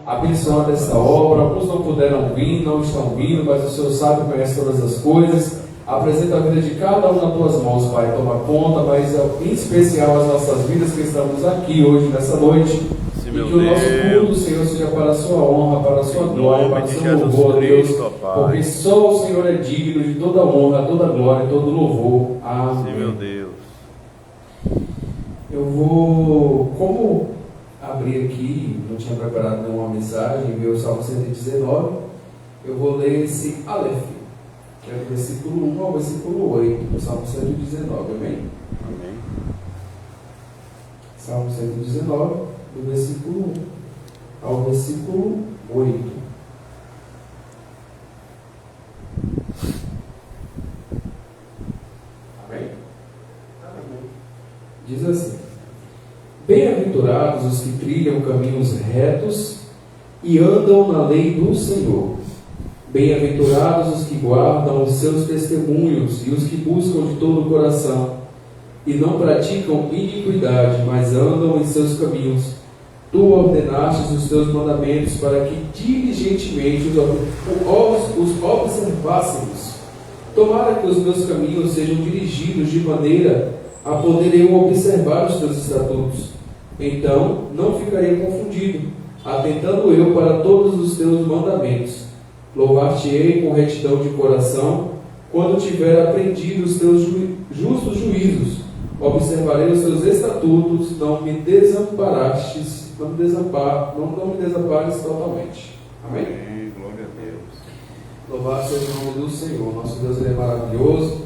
abençoando esta obra. Alguns não puderam vir, não estão vindo, mas o Senhor sabe e conhece todas as coisas. Apresenta a vida de cada um nas tuas mãos, Pai. Toma conta, mas em especial as nossas vidas que estamos aqui hoje, nessa noite. Sim, e meu que o nosso Deus. culto, Senhor, seja para a sua honra, para a sua Em glória, nome para o de seu Jesus louvor, Deus. Cristo, ó Pai. Porque só o Senhor é digno de toda honra, toda glória, todo louvor. Amém. Sim, meu Deus. Eu vou, como abrir aqui, não tinha preparado nenhuma mensagem, vi o Salmo 119, eu vou ler esse Aleph, que é do versículo 1 ao versículo 8, do Salmo 119, amém? Amém. Salmo 119, do versículo 1 ao versículo 8. Amém? Amém. Diz assim: Bem-aventurados os que trilham caminhos retos e andam na lei do Senhor. Bem-aventurados os que guardam os seus testemunhos e os que buscam de todo o coração e não praticam iniquidade, mas andam em seus caminhos. Tu ordenastes os teus mandamentos para que diligentemente os observássemos. Tomara que os meus caminhos sejam dirigidos de maneira a poder eu observar os teus estatutos. Então não ficarei confundido, atentando eu para todos os teus mandamentos. Louvar-te-ei com retidão de coração, quando tiver aprendido os teus justos juízos. Observarei os teus estatutos, não me desampares totalmente. Amém? Amém. Glória a Deus. Louvado seja o nome do Senhor. Nosso Deus, Ele é maravilhoso.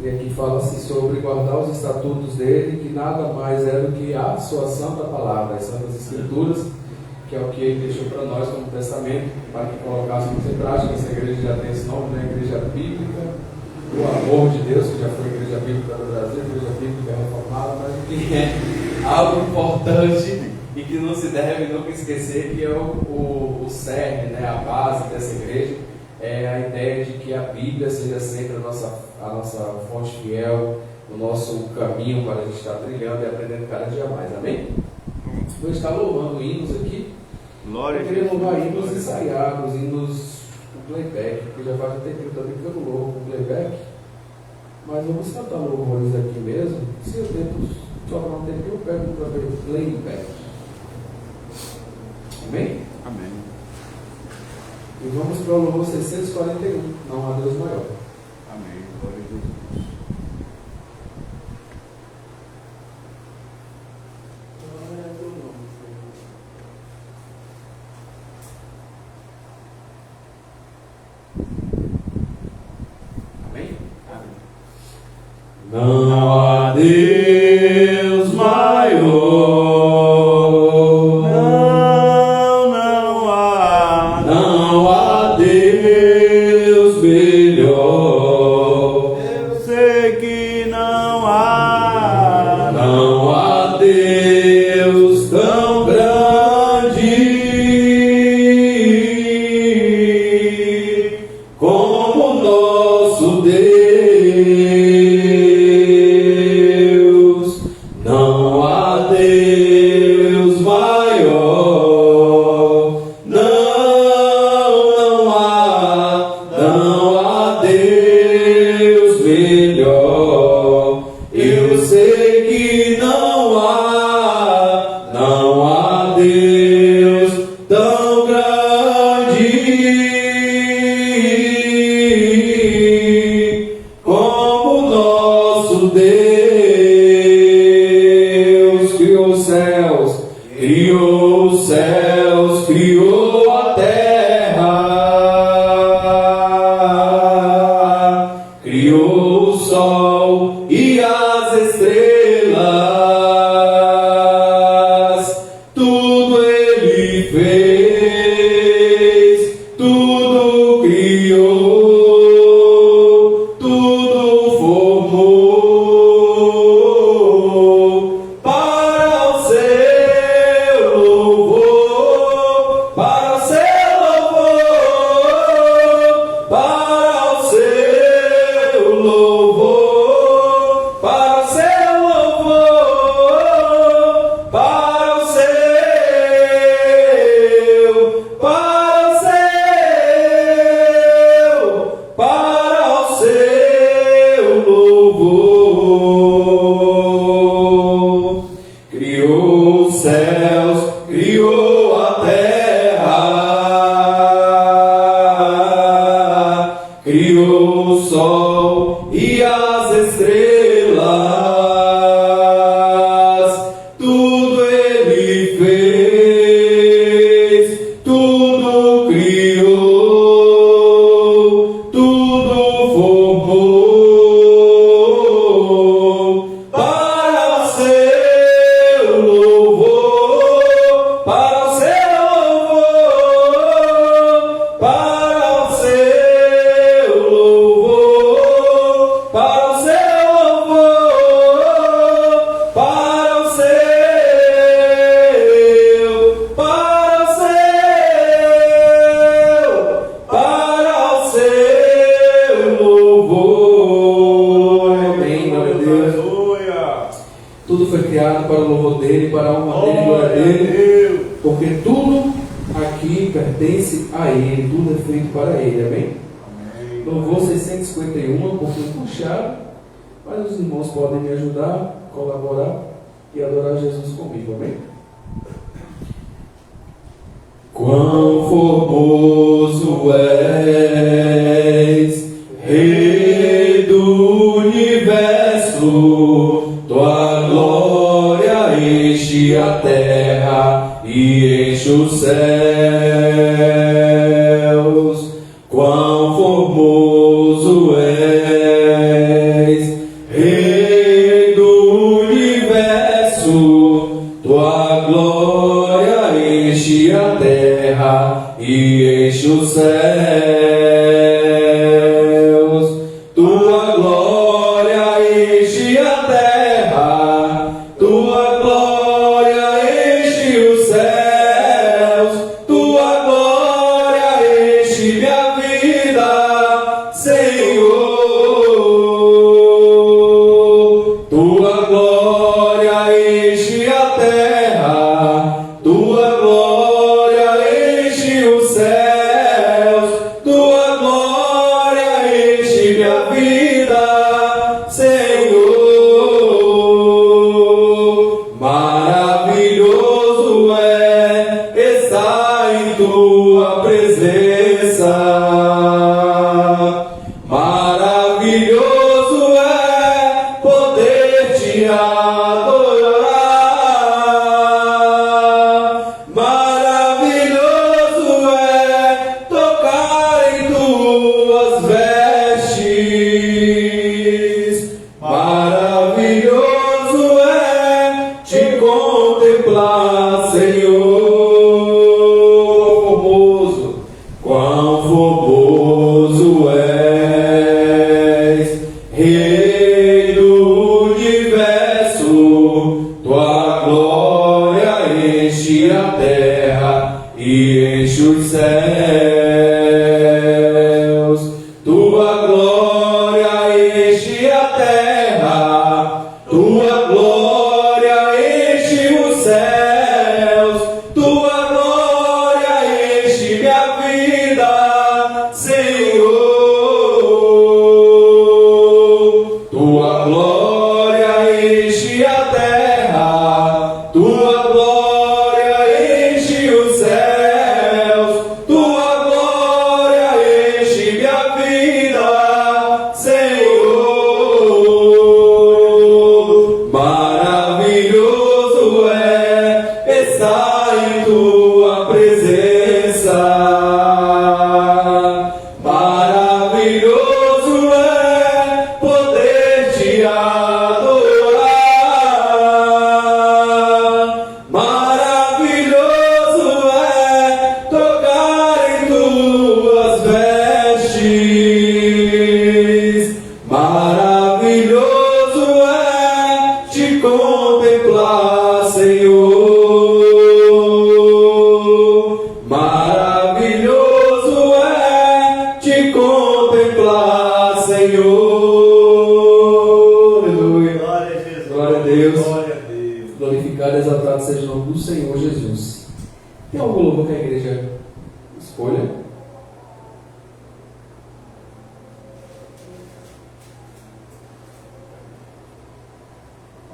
E aqui fala-se sobre guardar os estatutos dele, que nada mais é do que a sua santa palavra, as santas escrituras, que é o que ele deixou para nós como testamento, para que colocássemos em prática. Essa igreja já tem esse nome, né? Igreja Bíblica, o amor de Deus, que já foi a Igreja Bíblica do Brasil, Igreja Bíblica reformada, mas que é algo importante e que não se deve nunca esquecer, que é o cerne, né? A base dessa igreja. É a ideia de que a Bíblia seja sempre a nossa fonte fiel, o nosso caminho para a gente estar trilhando e aprendendo cada dia mais, amém? Vou estar louvando hinos aqui. Glória a Eu queria Jesus. louvar hinos ensaiados, hinos com playback, porque já faz um tempinho também que eu não louvo com playback, mas vamos cantar louvores aqui mesmo. Se eu tento sobrar um tempinho, eu pego para ver playback. Amém? Amém. E vamos para o louvor 641, não há Deus maior. Amém. Glória a Jesus. Amém? Não há Deus maior. Não há Deus melhor. Eu sei que não há Deus tão grande como nosso Deus. Não há Deus maior. Não há Deus melhor. Eu sei que não há Deus tão grande como nosso Deus. Criou os céus, criou a terra, criou o sol e as estrelas, tudo ele fez. tudo aqui pertence a Ele, tudo é feito para Ele, amém? Louvor 651, um pouquinho puxado, mas os irmãos podem me ajudar, colaborar e adorar Jesus comigo, amém? Quão formoso és, Rei do universo, tua glória enche a terra e enche os céus. Quão formoso és, Rei do universo, tua glória enche a terra e enche os céus. Tua glória enche a terra, tua glória enche os céus, tua glória enche minha vida, Senhor. Tua glória enche a terra, tua glória enche os céus, tua glória enche minha vida, Senhor. Maravilhoso é estar em tua presença. Maravilhoso é poder te adorar. Maravilhoso é tocar em tuas vestes. Maravilhoso é te contemplar, Senhor. Formoso, quão formoso és, Rei do universo, tua glória enche a terra e enche os céus. Tua glória enche a terra, tua glória enche os céus, tua glória enche minha vida, Senhor. Tua glória enche a terra, tua glória enche os céus, tua glória enche minha vida, Senhor. Maravilhoso é estar em tua presença. Maravilhoso é poder te adorar. Maravilhoso é tocar em tuas vestes. Maravilhoso é te contemplar, Senhor. Maravilhoso é te contemplar, Senhor. Aleluia. Glória a Jesus. Glória a Deus. Glória a Deus. Glorificado e exaltado seja o nome do Senhor Jesus. Tem algum louvor que a igreja escolha?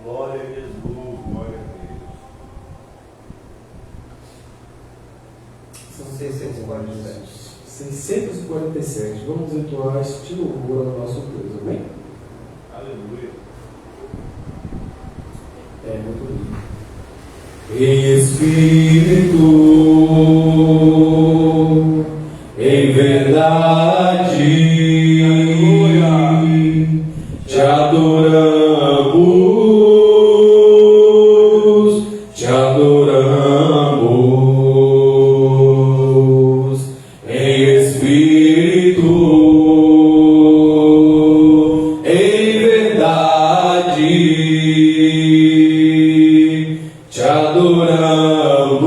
Glória a Jesus. Glória a Deus. São 647. 647. Vamos entoar este louvor ao nosso Deus, amém? Aleluia. É muito lindo. Em espírito, em verdade, te adoramos, te adoramos. Em espírito, em verdade, te adoramos,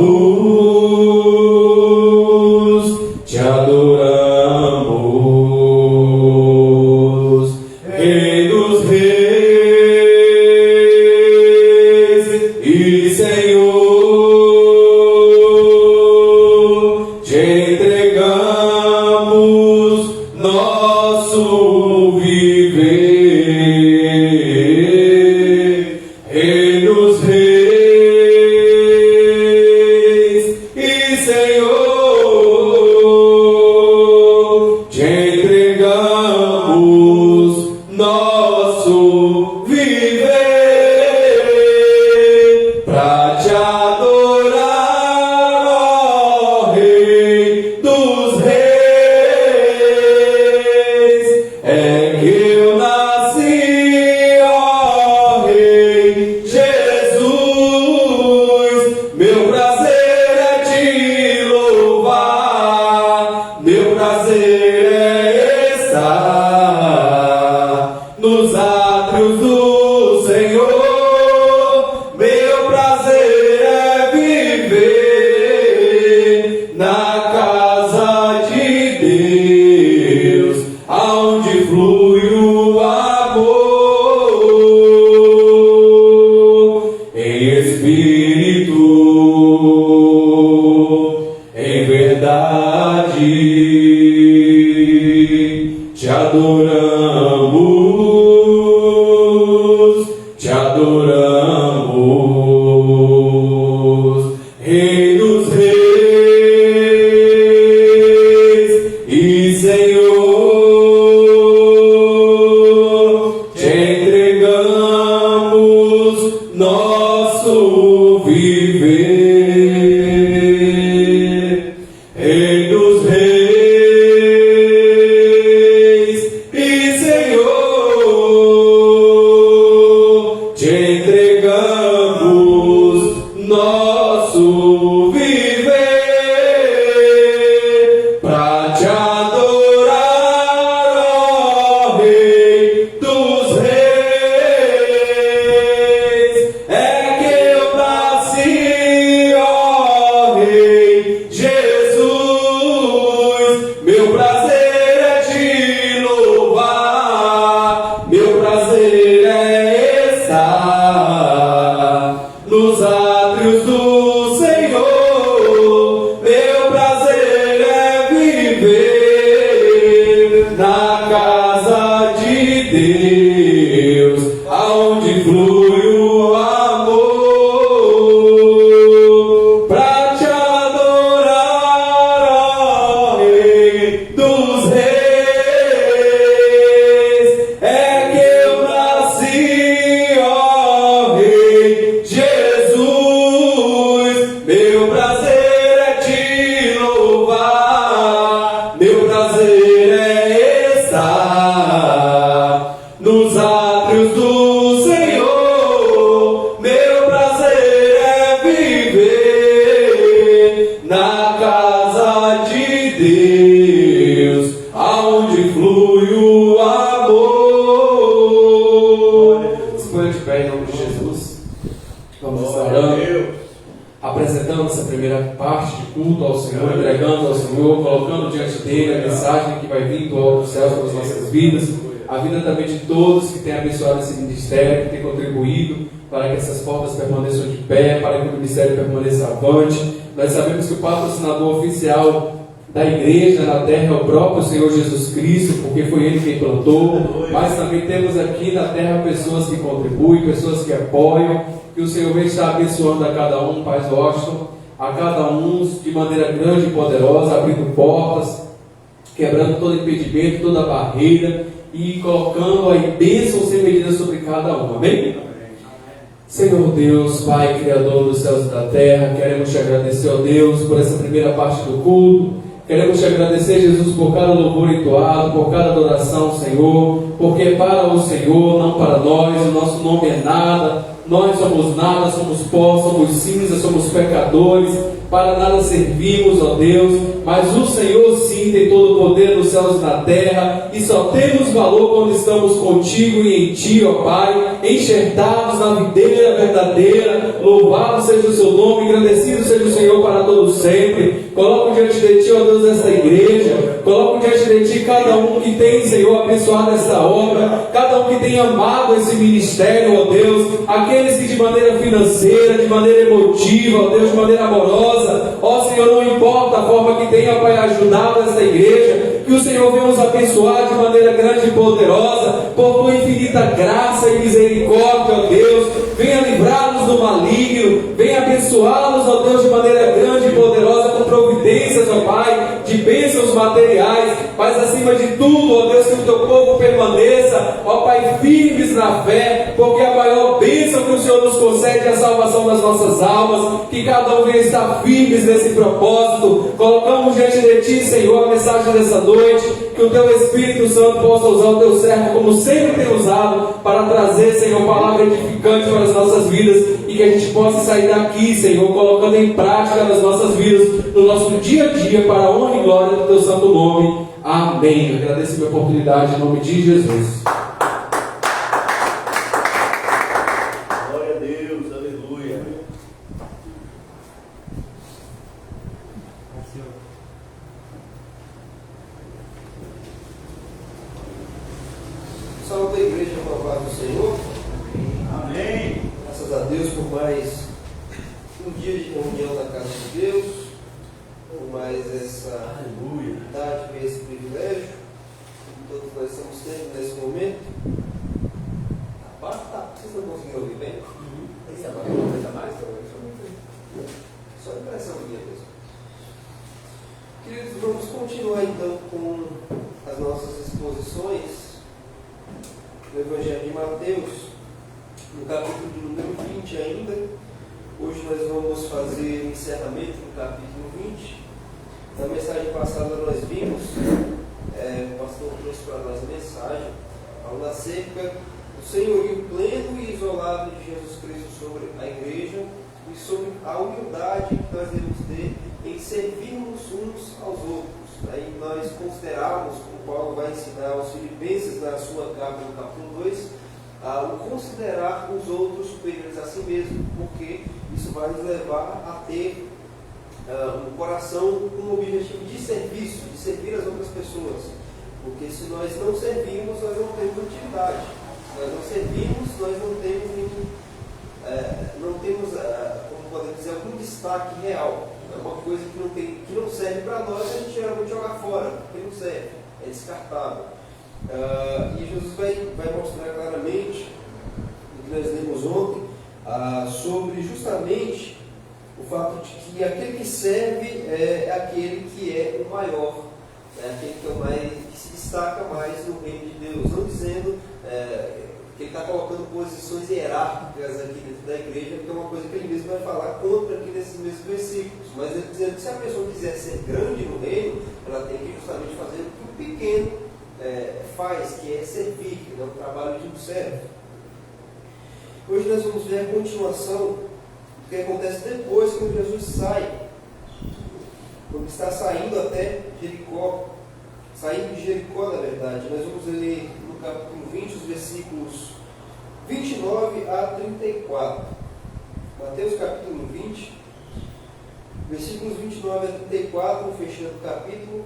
em verdade te adoramos, te adoramos, Rei dos Reis e Senhor, te entregamos nosso viver, Rei dos Reis e Senhor, te entregamos nosso viver, pra te adorar, ó Rei dos Reis. É que eu nasci, ó Rei Jesus. Meu prazer é te louvar, meu prazer é estar nos átrios do Senhor. Meu prazer é viver na casa de Deus, aonde flui o amor, pra te adorar, ó Rei dos Reis. É que eu nasci, ó Rei Jesus. Meu prazer é te louvar, meu prazer é estar nos átrios do Senhor. Meu prazer é viver na casa de Deus, aonde flui o amor. Se põe de pé em nome de Jesus. Vamos estar Glória a orando, Deus. apresentando essa primeira parte de culto ao Senhor, entregando ao Senhor, colocando diante dele a mensagem que vai vir do alto dos céus para as nossas vidas, a vida também de todos que têm abençoado esse ministério, que têm contribuído para que essas portas permaneçam de pé, para que o ministério permaneça avante. Nós sabemos que o patrocinador oficial da igreja na terra é o próprio Senhor Jesus Cristo, porque foi Ele quem plantou, mas também temos aqui na terra pessoas que contribuem, pessoas que apoiam, que o Senhor vem estar abençoando a cada um, Pai Washington, a cada um de maneira grande e poderosa, abrindo portas, quebrando todo impedimento, toda barreira e colocando aí bênçãos sem medida sobre cada um, amém? Senhor Deus, Pai Criador dos céus e da terra, queremos te agradecer, ó Deus, por essa primeira parte do culto. Queremos te agradecer, Jesus, por cada louvor entoado, por cada adoração, Senhor, porque é para o Senhor, não para nós. O nosso nome é nada, nós somos nada, somos pó, somos cinza, somos pecadores, para nada servimos, ó Deus, mas o Senhor sim tem todo o poder nos céus e na terra, e só temos valor quando estamos contigo e em Ti, ó Pai, enxertados na videira verdadeira. Louvado seja o Seu nome, engrandecido seja o Senhor para todos sempre. Coloco diante de Ti, ó Deus, esta igreja, coloco diante de Ti cada um que tem, Senhor, abençoado esta obra, cada um que tem amado esse ministério, ó Deus, aqueles que de maneira financeira, de maneira emotiva, ó Deus, de maneira amorosa, ó Senhor, não importa a forma que tenha, Pai, ajudado esta igreja, que o Senhor venha nos abençoar de maneira grande e poderosa, por Tua infinita graça e misericórdia, ó Deus, venha livrá-los do maligno, venha abençoá-los, ó Deus, de maneira grande e poderosa, com providências, ó Pai, de bênçãos materiais, mas acima de tudo, ó Deus, que o Teu povo permaneça, ó Pai, firmes na fé, porque a maior bênção que o Senhor nos concede é a salvação das nossas almas, que cada um venha estar firmes nesse propósito. Colocamos diante de Ti, Senhor, a mensagem dessa noite, que o Teu Espírito Santo possa usar o Teu servo como sempre tem usado, para trazer, Senhor, palavra edificante para as nossas vidas, e que a gente possa sair daqui, Senhor, colocando em prática nas nossas vidas, no nosso dia a dia, para a honra e glória do Teu santo nome. Amém. Eu agradeço a minha oportunidade em nome de Jesus. Glória a Deus, aleluia. Salve a igreja com a paz do Senhor. Amém. Graças a Deus por mais um dia de reunião na casa de Deus. Um por mais essa dádiva e esse privilégio que todos nós estamos tendo nesse momento. Vocês não conseguiram ouvir bem? Só impressão minha mesmo. Queridos, vamos continuar então com as nossas exposições do Evangelho de Mateus, no capítulo de número 20 ainda. Hoje nós vamos fazer o encerramento do capítulo 20. Na mensagem passada nós vimos, o pastor trouxe para nós a mensagem, falando acerca do senhorio pleno e isolado de Jesus Cristo sobre a igreja e sobre a humildade que nós devemos ter em servirmos uns aos outros. Aí nós consideramos, como Paulo vai ensinar aos Filipenses na sua carta no capítulo 2, o considerar os outros superiores a si mesmo, porque isso vai nos levar a ter um coração com o objetivo de serviço, de servir as outras pessoas. Porque se nós não servirmos, nós não temos utilidade. Se nós não servimos, nós não temos, como podemos dizer, algum destaque real. É uma coisa que não serve para nós, a gente geralmente joga fora, porque não serve, é descartável. E Jesus vai mostrar claramente o que nós lemos ontem, sobre justamente o fato de que aquele que serve é aquele que é o maior, é aquele que se destaca mais no reino de Deus. Não dizendo que ele está colocando posições hierárquicas aqui dentro da igreja, porque é uma coisa que ele mesmo vai falar contra aqui nesses mesmos versículos. Mas ele dizendo que se a pessoa quiser ser grande no reino, ela tem que justamente fazer o que o pequeno faz, que é servir, que é um trabalho de um servo. Hoje nós vamos ver a continuação do que acontece depois que Jesus sai, quando está saindo até Jericó, saindo de Jericó, na verdade. Nós vamos ler no capítulo 20, os versículos 29 a 34. Mateus capítulo 20, versículos 29 a 34, fechando o capítulo.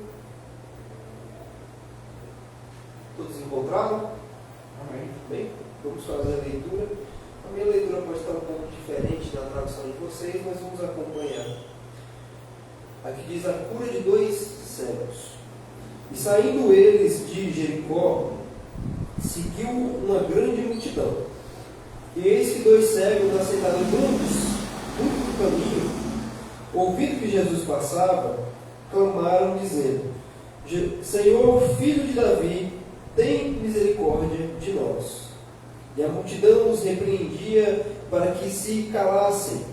Todos encontraram? Amém. Bem, vamos fazer a leitura. A minha leitura pode estar um pouco diferente da tradução de vocês, mas vamos acompanhar. Aqui diz a cura de 2 cegos. E saindo eles de Jericó, seguiu uma grande multidão. E eis que 2 cegos assentados junto do caminho, ouvindo que Jesus passava, clamaram dizendo: Senhor, filho de Davi, tem misericórdia de nós. E a multidão os repreendia para que se calassem.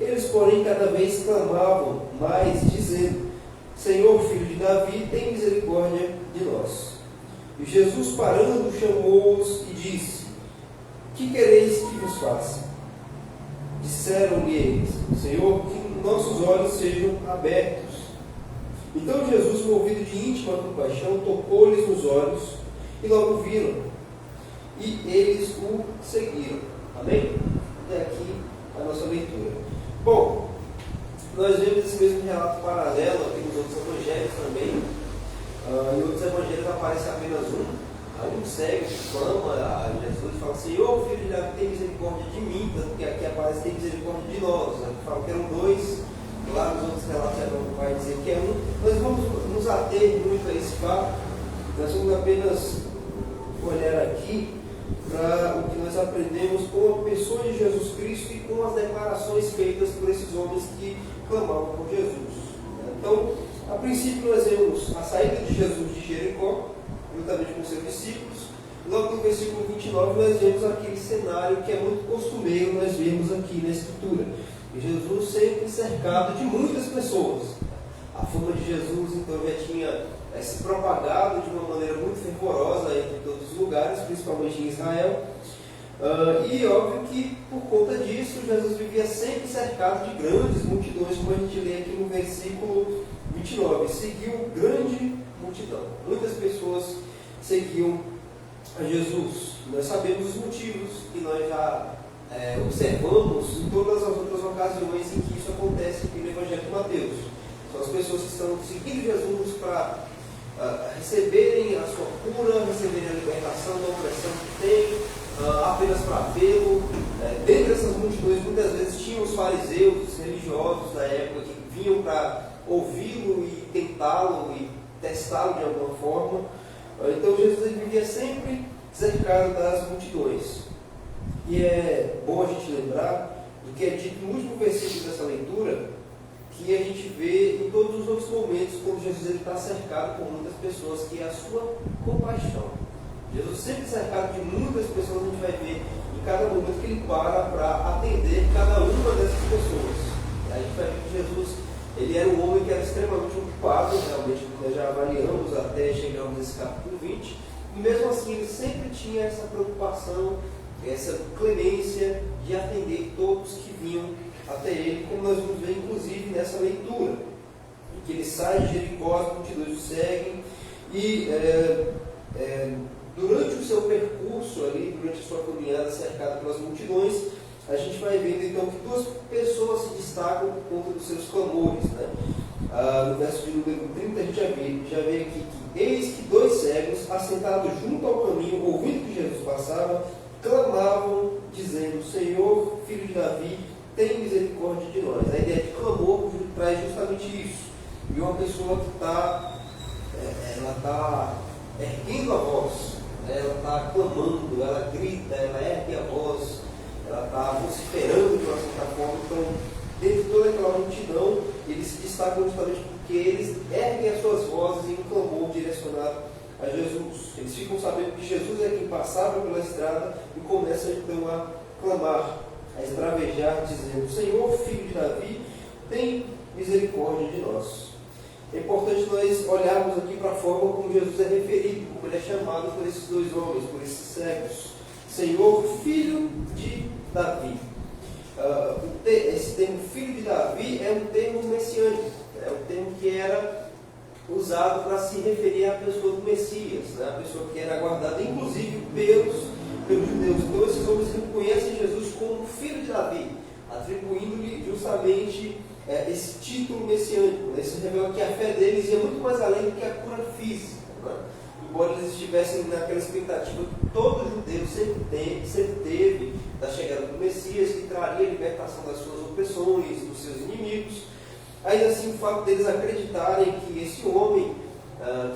Eles, porém, cada vez clamavam mais, dizendo: Senhor, filho de Davi, tem misericórdia de nós. E Jesus, parando, chamou-os e disse: Que quereis que vos faça? Disseram-lhe eles: Senhor, que nossos olhos sejam abertos. Então Jesus, movido de íntima compaixão, tocou-lhes nos olhos e logo viram. E eles o seguiram. Amém? Até aqui a nossa leitura. Bom, nós vemos esse mesmo relato paralelo aqui nos outros evangelhos também. Em outros evangelhos aparece apenas um cego que clama a Jesus e fala: Senhor, filho de Davi, tem misericórdia de mim. Tanto que aqui aparece: tem misericórdia de nós. Aqui fala que eram 2, lá nos outros relatos vai dizer que é 1. Nós vamos nos ater muito a esse fato. Nós vamos apenas olhar aqui para o que nós aprendemos com a pessoa de Jesus Cristo e com as declarações feitas por esses homens que clamavam por Jesus. Então, a princípio nós vemos a saída de Jesus de Jericó, juntamente com seus discípulos. Logo no versículo 29 nós vemos aquele cenário que é muito costumeiro nós vemos aqui na Escritura. E Jesus sempre cercado de muitas pessoas. A fama de Jesus então já tinha se propagado de uma maneira muito fervorosa entre todos os lugares, principalmente em Israel. E óbvio que por conta disso Jesus vivia sempre cercado de grandes multidões, como a gente lê aqui no versículo 29. Seguiu grande multidão. Muitas pessoas seguiam a Jesus. Nós sabemos os motivos que nós já observamos em todas as outras ocasiões em que isso acontece aqui no Evangelho de Mateus. São as pessoas que estão seguindo Jesus para receberem a sua cura, receberem a libertação da opressão que tem, apenas para vê-lo. Dentre essas multidões, muitas vezes tinham os fariseus, os religiosos da época, que vinham para ouvi-lo e tentá-lo e testá-lo de alguma forma. Então Jesus ele vivia sempre cercado das multidões. E é bom a gente lembrar do que é dito no último versículo dessa leitura, que a gente vê em todos os outros momentos quando Jesus ele está cercado por muitas pessoas, que é a sua compaixão. Jesus sempre cercado de muitas pessoas, a gente vai ver em cada momento que ele para atender cada uma dessas pessoas. A gente vai ver que Jesus ele era um homem que era extremamente ocupado, realmente nós já avaliamos até chegarmos nesse capítulo 20, e mesmo assim ele sempre tinha essa preocupação, essa clemência de atender todos que vinham até ele, como nós vamos ver inclusive nessa leitura, em que ele sai de Jericó, as multidões o seguem, e durante o seu percurso ali, durante a sua caminhada cercado pelas multidões, a gente vai vendo então que duas pessoas se destacam por conta dos seus clamores, né? No verso de número 30 a gente já vê aqui que eis que dois cegos, assentados junto ao caminho, ouvindo que Jesus passava, clamavam, dizendo: Senhor, filho de Davi, tem misericórdia de nós. A ideia de clamor traz justamente isso. E uma pessoa que ela está erguendo a voz, né? Ela está clamando, ela grita, ela ergue a voz, ela está vociferando de uma certa forma. Então, dentro de toda aquela multidão, eles se destacam justamente porque eles erguem as suas vozes em um clamor direcionado a Jesus. Eles ficam sabendo que Jesus é quem passava pela estrada e começam então a clamar, a esbravejar, dizendo: Senhor, filho de Davi, tem misericórdia de nós. É importante nós olharmos aqui para a forma como Jesus é referido, como ele é chamado por esses dois homens, por esses cegos. Senhor, filho de Davi. Esse termo filho de Davi é um termo messiânico, é um termo que era usado para se referir à pessoa do Messias, né? A pessoa que era aguardada inclusive pelos judeus. Então esses homens reconhecem Jesus como filho de Davi, atribuindo-lhe justamente esse título messiânico, né? Isso revela que a fé deles ia muito mais além do que a cura física, né? Embora eles estivessem naquela expectativa que todo judeu sempre teve da chegada do Messias, que traria a libertação das suas opressões, dos seus inimigos, ainda assim o fato deles acreditarem que esse homem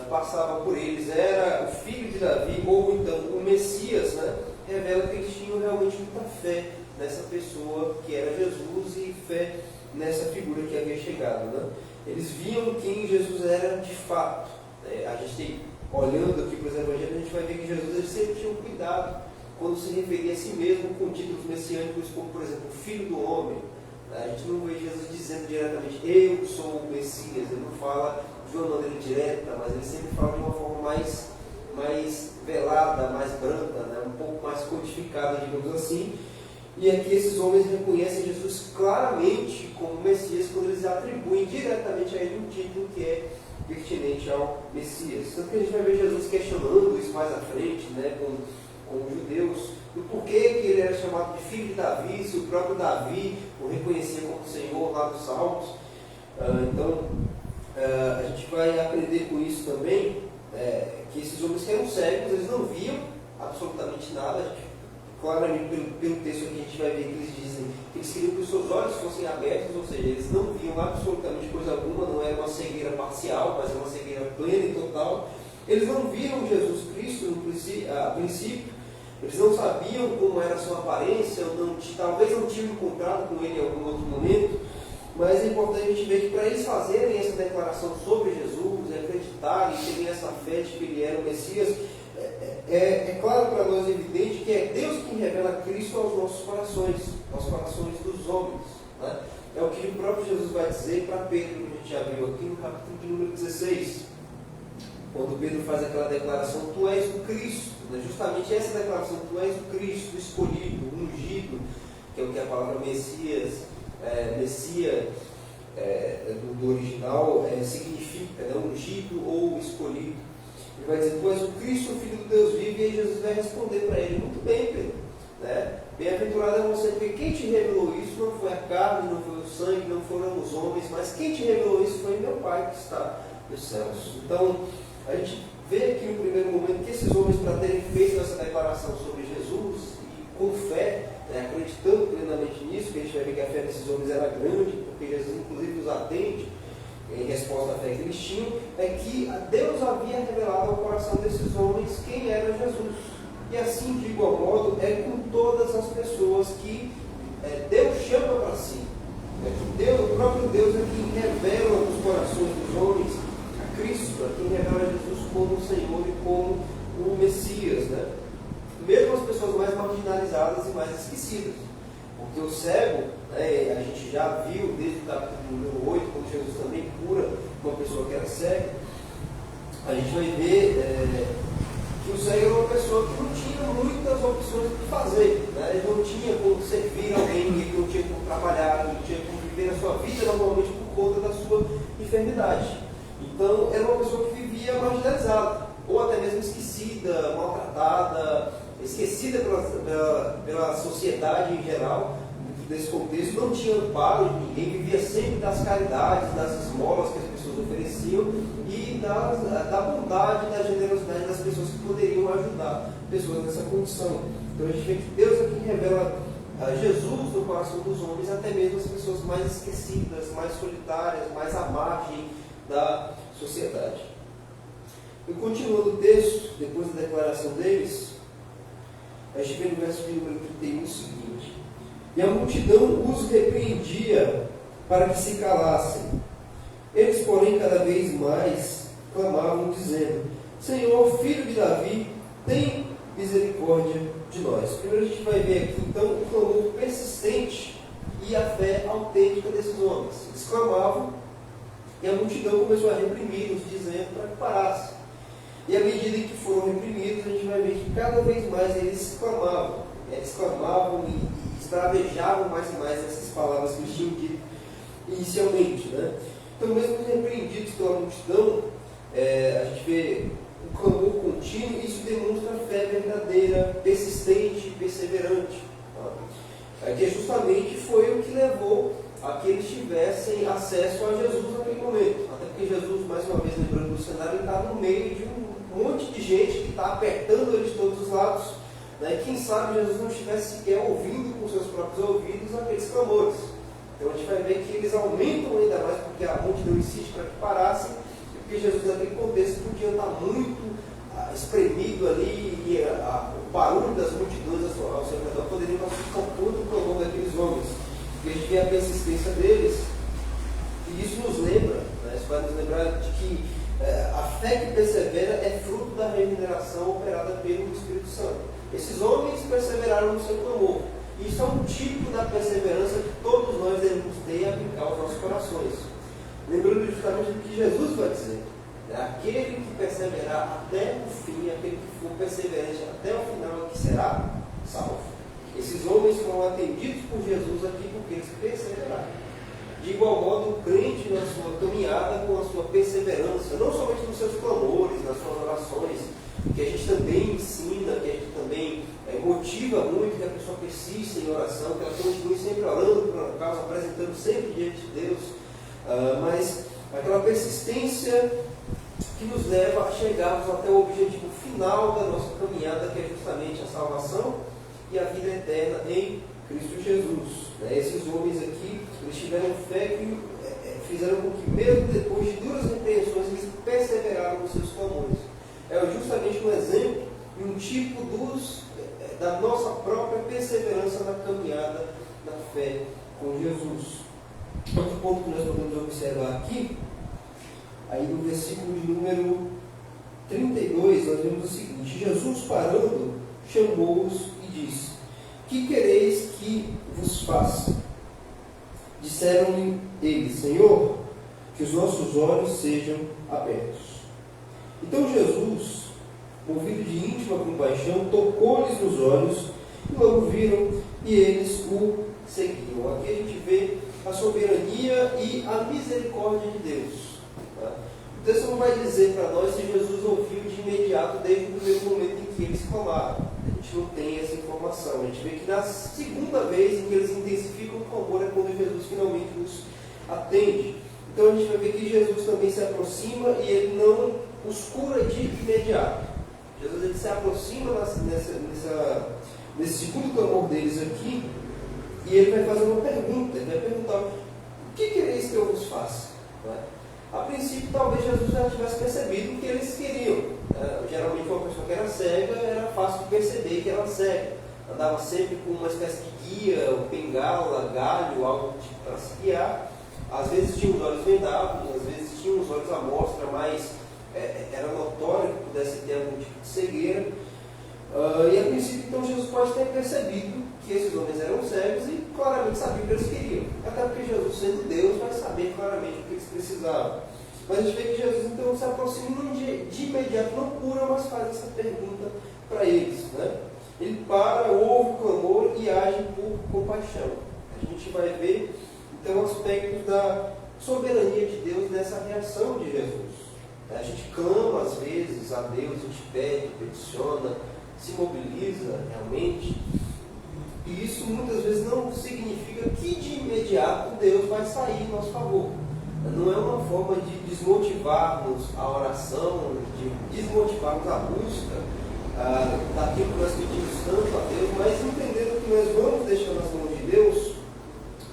que passava por eles era o filho de Davi, ou então o Messias, né, revela que eles tinham realmente muita fé nessa pessoa que era Jesus e fé nessa figura que havia chegado, né? Eles viam quem Jesus era de fato. A gente olhando aqui para os evangelhos, a gente vai ver que Jesus ele sempre tinha um cuidado quando se referia a si mesmo com títulos messiânicos, como por exemplo, o Filho do Homem. A gente não vê Jesus dizendo diretamente: eu sou o Messias. Ele não fala de uma maneira direta, mas ele sempre fala de uma forma mais velada, mais branca, né? Um pouco mais codificada, digamos assim. E aqui esses homens reconhecem Jesus claramente como Messias quando eles atribuem diretamente a ele um título que é pertinente ao Messias. Tanto que a gente vai ver Jesus questionando isso mais à frente, né, com os judeus, do porquê que ele era chamado de filho de Davi, se o próprio Davi o reconhecia como Senhor lá dos Salmos. Então, a gente vai aprender com isso também, que esses homens que eram cegos, eles não viam absolutamente nada. Claramente, pelo texto aqui, a gente vai ver que eles dizem que eles queriam que os seus olhos fossem abertos, ou seja, eles não viam absolutamente coisa alguma, não era uma cegueira parcial, mas era uma cegueira plena e total. Eles não viram Jesus Cristo a princípio, eles não sabiam como era a sua aparência, talvez não tinham encontrado com ele em algum outro momento, mas é importante a gente ver que para eles fazerem essa declaração sobre Jesus, acreditarem e terem essa fé de que ele era o Messias, é claro para nós, evidente, que é Deus quem revela Cristo aos nossos corações, aos corações dos homens, né? É o que o próprio Jesus vai dizer para Pedro, que a gente já viu aqui no capítulo de número 16, quando Pedro faz aquela declaração: tu és o Cristo, né? Justamente essa declaração: tu és o Cristo, o escolhido, o ungido, que é o que a palavra Messias, Messia do original significa, né? Ungido ou escolhido. Ele vai dizer: tu és o Cristo, o Filho do Deus vivo. E aí Jesus vai responder para ele: muito bem, Pedro, né? Bem-aventurado é você, porque quem te revelou isso não foi a carne, não foi o sangue, não foram os homens, mas quem te revelou isso foi meu Pai que está nos céus. Então, a gente vê aqui no primeiro momento que esses homens, para terem feito essa declaração sobre Jesus, e com fé, acreditando plenamente nisso, que a gente vai ver que a fé desses homens era grande, porque Jesus inclusive os atende, em resposta à fé que eles tinham, é que Deus havia revelado ao coração desses homens quem era Jesus. E assim, de igual modo, é com todas as pessoas que Deus chama para si. O próprio Deus é quem revela nos corações dos homens a Cristo, é quem revela Jesus como o Senhor e como o Messias, né? Mesmo as pessoas mais marginalizadas e mais esquecidas. Porque o cego, né, a gente já viu desde o capítulo número 8, quando Jesus também cura uma pessoa que era cega, a gente vai ver que o cego era uma pessoa que não tinha muitas opções do que fazer, né? Ele não tinha como servir alguém, ele não tinha como trabalhar, ele não tinha como viver a sua vida normalmente por conta da sua enfermidade. Então era uma pessoa que vivia marginalizada, ou até mesmo esquecida, maltratada, esquecida pela sociedade em geral. Nesse contexto não tinha amparo de ninguém, vivia sempre das caridades, das esmolas que as pessoas ofereciam e da bondade, da generosidade das pessoas que poderiam ajudar pessoas nessa condição. Então a gente vê que Deus é quem revela Jesus no coração dos homens, até mesmo as pessoas mais esquecidas, mais solitárias, mais à margem da sociedade. E continuando o texto, depois da declaração deles, a gente vê no verso de número 31 o seguinte: e a multidão os repreendia para que se calassem. Eles, porém, cada vez mais clamavam, dizendo: Senhor, filho de Davi, tem misericórdia de nós. Primeiro a gente vai ver aqui, então, o clamor persistente e a fé autêntica desses homens. Eles clamavam e a multidão começou a reprimir-os, dizendo para que parassem. E à medida em que foram reprimidos, a gente vai ver que cada vez mais eles clamavam. Eles clamavam e esbravejavam mais e mais essas palavras que eles tinham dito inicialmente, né? Então, mesmo repreendidos pela multidão, a gente vê um clamor contínuo, e isso demonstra a fé verdadeira, persistente e perseverante. Tá? Que justamente foi o que levou a que eles tivessem acesso a Jesus naquele momento. Até porque Jesus, mais uma vez lembrando do cenário, ele estava no meio de um monte de gente que está apertando eles de todos os lados. Né? Quem sabe Jesus não estivesse sequer ouvindo com seus próprios ouvidos aqueles clamores. Então a gente vai ver que eles aumentam ainda mais porque a multidão insiste para que parassem, porque Jesus naquele contexto podia estar muito espremido ali e o barulho das multidões ao seu redor poderia assustar um pouco o clamor daqueles homens. E a gente vê a persistência deles, e isso nos lembra, né? Isso vai nos lembrar de que a fé que persevera é fruto da regeneração operada pelo Espírito Santo. Esses homens perseveraram no seu clamor. Isso é um tipo da perseverança que todos nós devemos ter e aplicar aos nossos corações. Lembrando justamente do que Jesus vai dizer: aquele que perseverar até o fim, aquele que for perseverante até o final, que será salvo. Esses homens foram atendidos por Jesus aqui porque eles perseveraram. De igual modo, o crente na sua caminhada, com a sua perseverança, não somente nos seus clamores, nas suas orações, que a gente também ensina, que a gente também motiva muito, que a pessoa persista em oração, que ela continue sempre orando por uma causa, apresentando sempre diante de Deus, mas aquela persistência que nos leva a chegarmos até o objetivo final da nossa caminhada, que é justamente a salvação e a vida eterna em Cristo Jesus. Esses homens aqui, eles tiveram fé que fizeram com que, mesmo depois de duras repreensões, eles perseveraram nos seus clamores. É justamente um exemplo e um tipo da nossa própria perseverança na caminhada da fé com Jesus. Outro ponto que nós podemos observar aqui, aí no versículo de número 32, nós vemos o seguinte: Jesus, parando, chamou-os e disse: que quereis que vos faça? Disseram-lhe eles: Senhor, que os nossos olhos sejam abertos. Então Jesus, movido de íntima compaixão, tocou-lhes nos olhos, e logo viram, e eles o seguiam. Aqui a gente vê a soberania e a misericórdia de Deus. Tá? O texto não vai dizer para nós se Jesus ouviu de imediato desde o primeiro momento em que eles clamaram. A gente não tem essa informação. A gente vê que na segunda vez em que eles intensificam o clamor é quando Jesus finalmente os atende. Então a gente vai ver que Jesus também se aproxima e ele não os cura de imediato. Jesus ele se aproxima nesse segundo clamor deles aqui, e ele vai fazer uma pergunta. Ele vai perguntar: o que quereis que eu vos faça? A princípio, talvez Jesus já tivesse percebido o que eles queriam. Geralmente, uma pessoa que era cega, era fácil de perceber que era cega. Andava sempre com uma espécie de guia, bengala, galho, algo tipo para se guiar. Às vezes tinha os olhos vendados, às vezes tinha os olhos à mostra, mas era notório que pudesse ter algum tipo de cegueira. E a princípio, então, Jesus pode ter percebido que esses homens eram cegos e claramente sabia o que eles queriam. Até porque Jesus, sendo Deus, vai saber claramente o que eles precisavam. Mas a gente vê que Jesus, então, se aproxima de imediato, não cura, mas faz essa pergunta para eles. Né? Ele para, ouve o clamor e age por compaixão. A gente vai ver, então, aspectos da soberania de Deus nessa reação de Jesus. A gente clama, às vezes, a Deus, a gente pede, peticiona, se mobiliza realmente. E isso muitas vezes não significa que de imediato Deus vai sair em nosso favor. Não é uma forma de desmotivarmos a oração, de desmotivarmos a busca daquilo que nós pedimos tanto a Deus, mas entendendo que nós vamos deixar nas mãos de Deus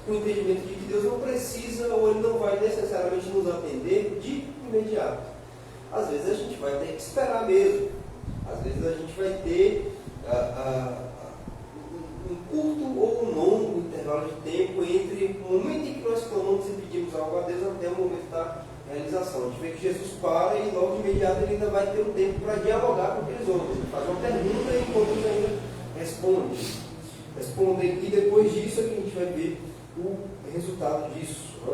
o entendimento de que Deus não precisa ou Ele não vai necessariamente nos atender de imediato. Às vezes a gente vai ter que esperar mesmo. Às vezes a gente vai ter um curto ou um longo intervalo de tempo entre o momento em que nós clamamos e pedimos algo a Deus até o momento da realização. A gente vê que Jesus para e logo de imediato ele ainda vai ter um tempo para dialogar com aqueles homens. Ele faz uma pergunta e enquanto eles ainda respondem. E depois disso é que a gente vai ver o resultado disso. Né?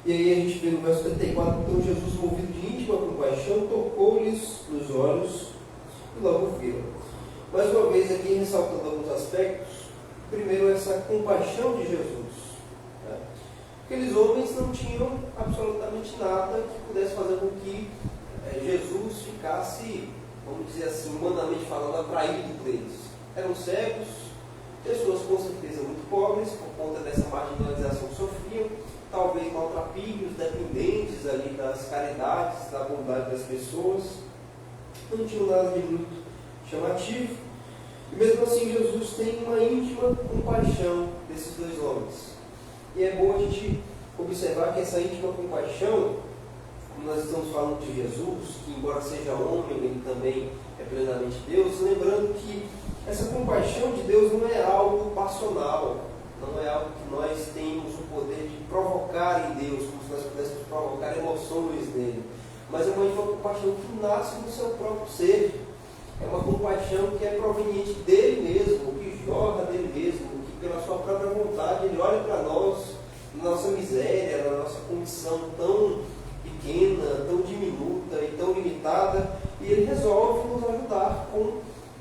E aí a gente vê no verso 34, então Jesus, movido de íntima compaixão, tocou-lhes nos olhos e logo viram. Mais uma vez aqui ressaltando alguns aspectos. Primeiro, essa compaixão de Jesus. Né? Aqueles homens não tinham absolutamente nada que pudesse fazer com que Jesus ficasse, vamos dizer assim, humanamente falando, atraído por eles. Eram cegos, pessoas com certeza muito pobres, por conta dessa marginalização que sofriam, talvez maltrapilhos, dependentes ali das caridades, da bondade das pessoas, não tinham nada de muito chamativo. E mesmo assim Jesus tem uma íntima compaixão desses dois homens. E é bom a gente observar que essa íntima compaixão, como nós estamos falando de Jesus, que embora seja homem, ele também é plenamente Deus, lembrando que essa compaixão de Deus não é algo passional, não é algo que nós temos o poder de provocar em Deus, como se nós pudéssemos provocar emoções nele, mas é uma compaixão que nasce no seu próprio ser. É uma compaixão que é proveniente dele mesmo, que jorra dele mesmo, que pela sua própria vontade ele olha para nós, na nossa miséria, na nossa condição tão pequena, tão diminuta e tão limitada, e ele resolve nos ajudar com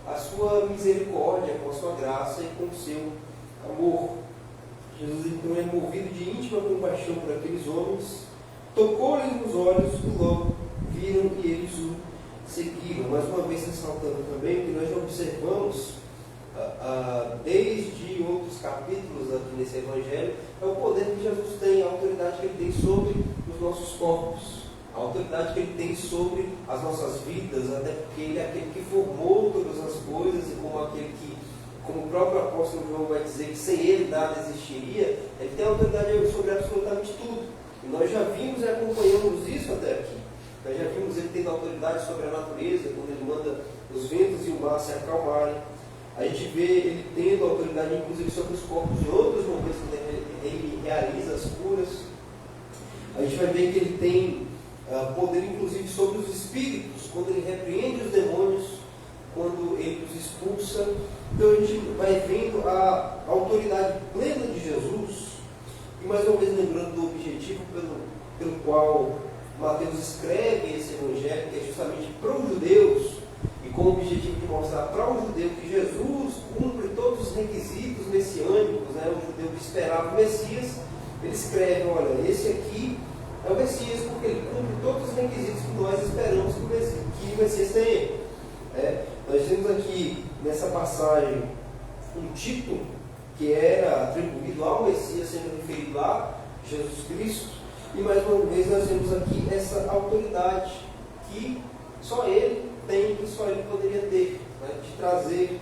a sua misericórdia, com a sua graça e com o seu amor. Jesus então é movido de íntima compaixão por aqueles homens, tocou-lhes nos olhos e logo viram e eles o seguiram. Mais uma vez ressaltando também que nós já observamos desde outros capítulos aqui nesse Evangelho, é o poder que Jesus tem, a autoridade que ele tem sobre os nossos corpos, a autoridade que ele tem sobre as nossas vidas, até porque ele é aquele que formou todas as coisas e como o próprio apóstolo João vai dizer que sem ele nada existiria, ele tem autoridade sobre absolutamente tudo. E nós já vimos e acompanhamos isso até aqui. Nós já vimos ele tendo autoridade sobre a natureza, quando ele manda os ventos e o mar se acalmarem. A gente vê ele tendo autoridade, inclusive, sobre os corpos em outros momentos, quando ele realiza as curas. A gente vai ver que ele tem poder, inclusive, sobre os espíritos, quando ele repreende os demônios, quando ele os expulsa. Então a gente vai vendo a autoridade plena de Jesus, e mais uma vez lembrando do objetivo pelo qual Mateus escreve esse evangelho, que é justamente para os judeus, e com o objetivo de mostrar para o judeu que Jesus cumpre todos os requisitos messiânicos, né? O judeu que esperava o Messias, ele escreve, olha, esse aqui é o Messias, porque ele cumpre todos os requisitos que nós esperamos que o Messias tenha. Nós temos aqui, nessa passagem, um título que era atribuído ao Messias, sendo referido a Jesus Cristo. E mais uma vez nós temos aqui essa autoridade que só ele tem, que só ele poderia ter, né? De trazer,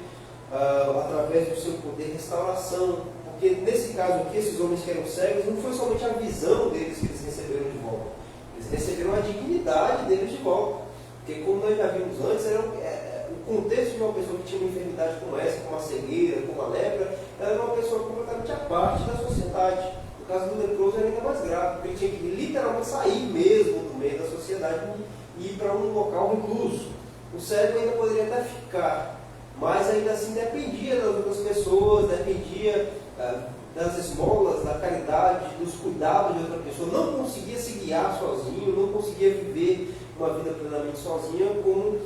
através do seu poder, restauração, porque nesse caso aqui, esses homens que eram cegos, não foi somente a visão deles que eles receberam de volta, eles receberam a dignidade deles de volta. Porque, como nós já vimos antes, o contexto de uma pessoa que tinha uma enfermidade como essa, como a cegueira, como a lepra, ela era uma pessoa completamente à parte da sociedade. No caso do leproso era ainda mais grave, porque ele tinha que literalmente sair mesmo do meio da sociedade e ir para um local recluso. O cego ainda poderia até ficar, mas ainda assim dependia das outras pessoas, dependia das esmolas, da caridade, dos cuidados de outra pessoa, não conseguia se guiar sozinho, não conseguia viver uma vida plenamente sozinha como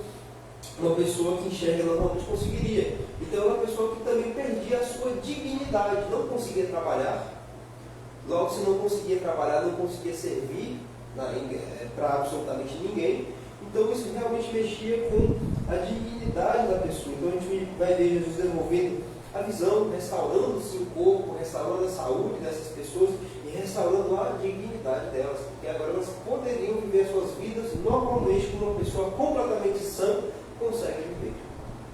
uma pessoa que enxerga normalmente conseguiria. Então é uma pessoa que também perdia a sua dignidade, não conseguia trabalhar. Logo, se não conseguia trabalhar, não conseguia servir para absolutamente ninguém. Então isso realmente mexia com a dignidade da pessoa. Então a gente vai ver Jesus desenvolvendo a visão, restaurando-se o corpo, restaurando a saúde dessas pessoas e restaurando a dignidade delas, porque agora elas poderiam viver suas vidas normalmente como uma pessoa completamente sã consegue viver.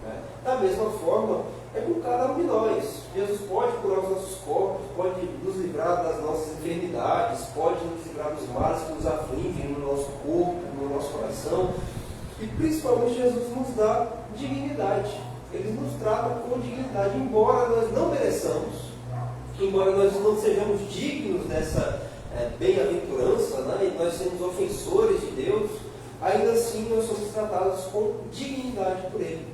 Né? Da mesma forma, é com cada um de nós. Jesus pode curar os nossos corpos, pode nos livrar das nossas enfermidades, pode nos livrar dos males que nos afligem no nosso corpo, no nosso coração. E principalmente Jesus nos dá dignidade. Ele nos trata com dignidade, embora nós não mereçamos, embora nós não sejamos dignos dessa bem-aventurança, né, e nós somos ofensores de Deus, ainda assim nós somos tratados com dignidade por Ele.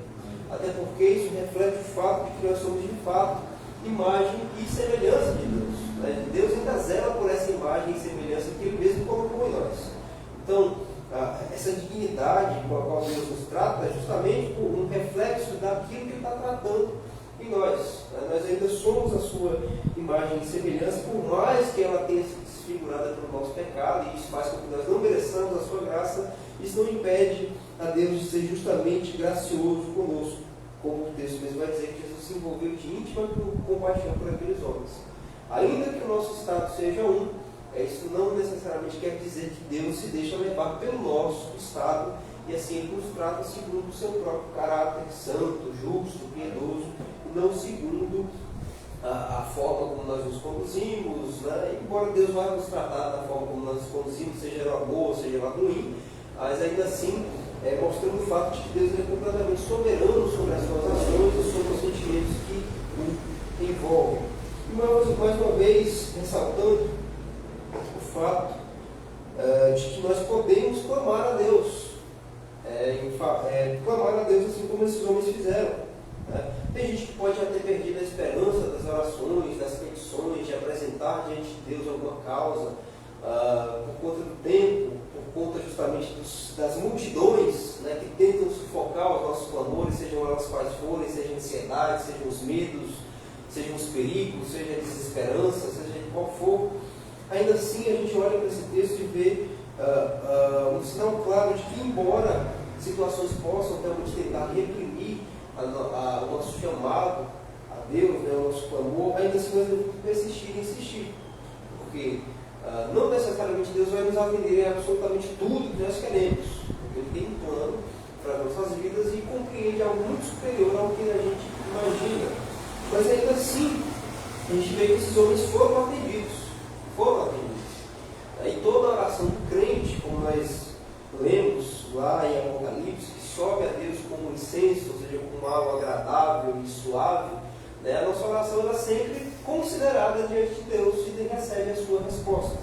Até porque isso reflete o fato de que nós somos de fato imagem e semelhança de Deus. Né? Deus ainda zela por essa imagem e semelhança que Ele mesmo colocou em nós. Então, essa dignidade com a qual Deus nos trata é justamente um reflexo daquilo que Ele está tratando em nós. Nós ainda somos a sua imagem e semelhança, por mais que ela tenha sido desfigurada pelo nosso pecado, e isso faz com que nós não mereçamos a sua graça. Isso não impede a Deus de ser justamente gracioso conosco, como o texto mesmo vai dizer que Jesus se envolveu de íntima compaixão por aqueles homens. Ainda que o nosso estado seja isso não necessariamente quer dizer que Deus se deixa levar pelo nosso estado, e assim Ele nos trata segundo o seu próprio caráter, santo, justo, piedoso, e não segundo a forma como nós nos conduzimos, né? Embora Deus vá nos tratar da forma como nós nos conduzimos, seja ela boa, seja ela ruim, mas ainda assim mostrando o fato de que Deus é completamente soberano sobre as suas ações e sobre os sentimentos que o envolvem. E mais uma vez, ressaltando o fato de que nós podemos clamar a Deus, clamar a Deus assim como esses homens fizeram. Né? Tem gente que pode já ter perdido a esperança das orações, das petições, de apresentar diante de Deus alguma causa, por conta do tempo, por conta justamente das multidões, né, que tentam sufocar os nossos clamores, sejam elas quais forem, seja a ansiedade, sejam os medos, sejam os perigos, seja a desesperança, seja de qual for. Ainda assim, a gente olha para esse texto e vê um sinal claro de que, embora situações possam realmente tentar reprimir o nosso chamado a Deus, né, o nosso clamor, ainda assim nós devemos persistir e insistir. Porque não necessariamente Deus vai nos atender em absolutamente tudo que nós queremos. Porque Ele tem um plano para as nossas vidas e compreende algo muito superior ao que a gente imagina. Mas ainda assim, a gente vê que esses homens foram atendidos. E toda oração do crente, como nós lemos lá em Apocalipse, que sobe a Deus como um incenso, ou seja, como algo agradável e suave, né? A nossa oração é sempre considerada diante de Deus e recebe a sua resposta.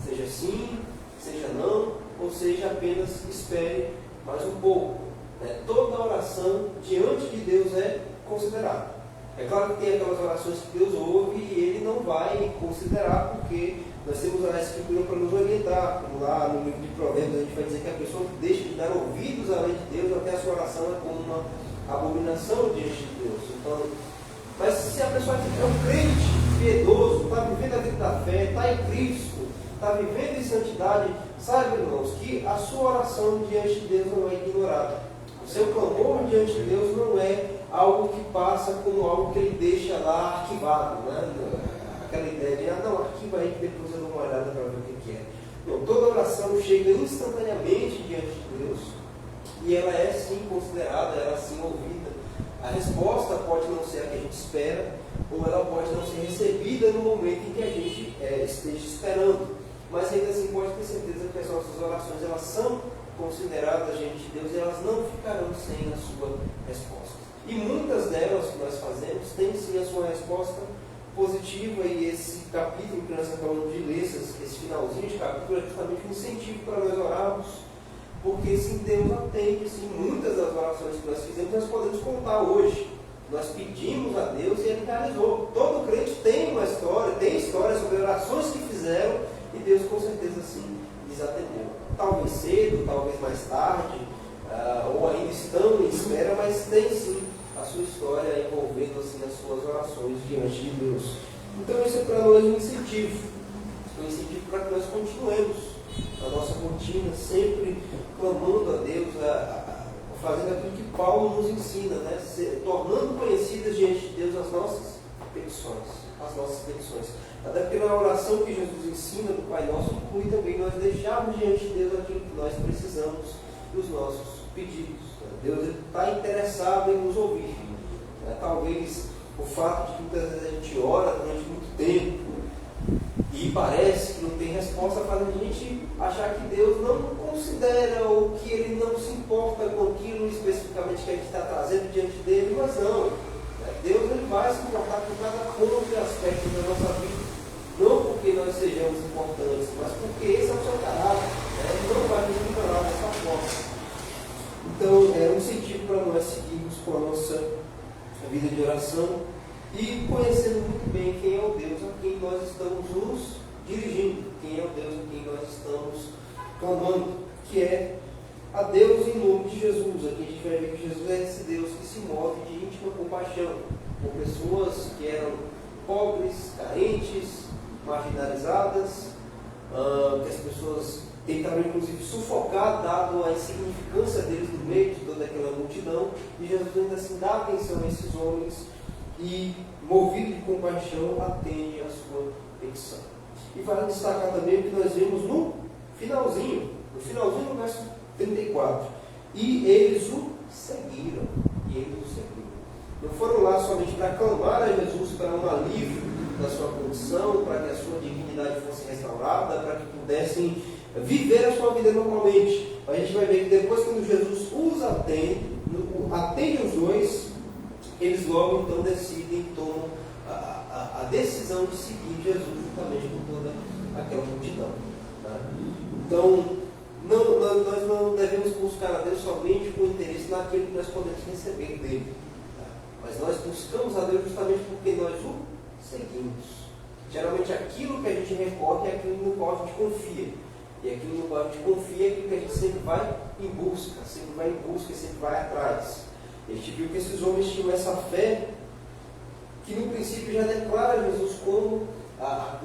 Seja sim, seja não, ou seja apenas espere mais um pouco. Né? Toda oração diante de Deus é considerada. É claro que tem aquelas orações que Deus ouve e Ele não vai considerar, porque nós temos a Escritura para nos orientar. Como lá no livro de Provérbios a gente vai dizer que a pessoa que deixa de dar ouvidos à lei de Deus, até a sua oração é como uma abominação diante de Deus. Então, mas se a pessoa é um crente piedoso, está vivendo a vida da fé, está em Cristo, está vivendo em santidade, saiba, irmãos, que a sua oração diante de Deus não é ignorada. O seu clamor diante de Deus não é algo que passa como algo que Ele deixa lá arquivado, né? Aquela ideia de, não, arquiva aí que depois eu dou uma olhada para ver o que é. Não, toda oração chega instantaneamente diante de Deus e ela é sim considerada, ela é sim ouvida. A resposta pode não ser a que a gente espera, ou ela pode não ser recebida no momento em que a gente esteja esperando. Mas ainda assim pode ter certeza que as nossas orações elas são consideradas diante de Deus e elas não ficarão sem a sua resposta. E muitas delas que nós fazemos têm sim a sua resposta positiva, e esse capítulo que nós acabamos de ler, esse finalzinho de capítulo, é justamente um incentivo para nós orarmos, porque sim, Deus atende, sim, muitas das orações que nós fizemos nós podemos contar hoje. Nós pedimos a Deus e Ele realizou. Todo crente tem uma história, tem histórias sobre orações que fizeram e Deus com certeza sim lhes atendeu. Talvez cedo, talvez mais tarde, ou ainda estão em espera, mas tem sim a sua história envolvendo assim as suas orações diante de Deus. Então isso é para nós um incentivo para que nós continuemos a nossa rotina, sempre clamando a Deus, fazendo aquilo que Paulo nos ensina, né? Tornando conhecidas diante de Deus as nossas petições. Até porque na oração que Jesus ensina do Pai Nosso, inclui também nós deixarmos diante de Deus aquilo que nós precisamos dos nossos pedidos. Deus está interessado em nos ouvir. Talvez o fato de que muitas vezes a gente ora durante muito tempo e parece que não tem resposta faz a gente achar que Deus não considera ou que Ele não se importa com aquilo especificamente que a gente está trazendo diante dele, mas não. Deus ele vai se importar com cada ponto e aspecto da nossa vida, não porque nós sejamos importantes, mas porque esse é o seu caráter. Ele não vai nos ignorar dessa forma. Então, é um incentivo para nós seguirmos com a nossa vida de oração e conhecendo muito bem quem é o Deus a quem nós estamos nos dirigindo, quem é o Deus a quem nós estamos clamando, que é a Deus em nome de Jesus. Aqui a gente vai ver que Jesus é esse Deus que se move de íntima compaixão por pessoas que eram pobres, carentes, marginalizadas, que as pessoas tentaram inclusive sufocar, dado a insignificância deles no meio de toda aquela multidão, e Jesus ainda assim dá atenção a esses homens e, movido de compaixão, atende a sua petição. E vale destacar também o que nós vemos no finalzinho do verso 34. E eles o seguiram. Não foram lá somente para clamar a Jesus para um alívio da sua condição, para que a sua dignidade fosse restaurada, para que pudessem viver a sua vida normalmente. A gente vai ver que depois, quando Jesus os atende os dois, eles logo então decidem, tomam a decisão de seguir Jesus juntamente com toda aquela multidão. Tá? Então, nós não devemos buscar a Deus somente com interesse naquilo que nós podemos receber dele. Tá? Mas nós buscamos a Deus justamente porque nós o seguimos. Geralmente aquilo que a gente recorre é aquilo no qual a gente confia. E aquilo no qual a gente confia é aquilo que a gente sempre vai em busca, e sempre vai atrás. A gente viu que esses homens tinham essa fé que no princípio já declara Jesus como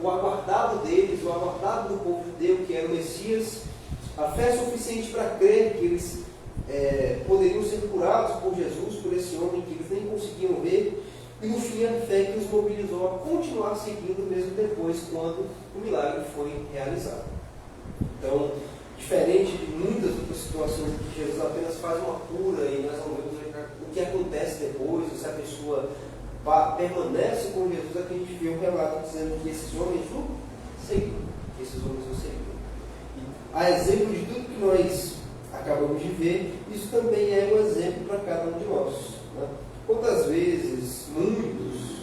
o aguardado deles, o aguardado do povo judeu, que era o Messias. A fé suficiente para crer que eles poderiam ser curados por Jesus, por esse homem que eles nem conseguiam ver. E no fim a fé que os mobilizou a continuar seguindo mesmo depois, quando o milagre foi realizado. Então, diferente de muitas outras situações em que Jesus apenas faz uma cura e nós não vemos o que acontece depois, se a pessoa permanece com Jesus, aqui a gente vê um relato dizendo que esses homens o seguiram. A exemplo de tudo que nós acabamos de ver, isso também é um exemplo para cada um de nós. Né? Quantas vezes, muitos,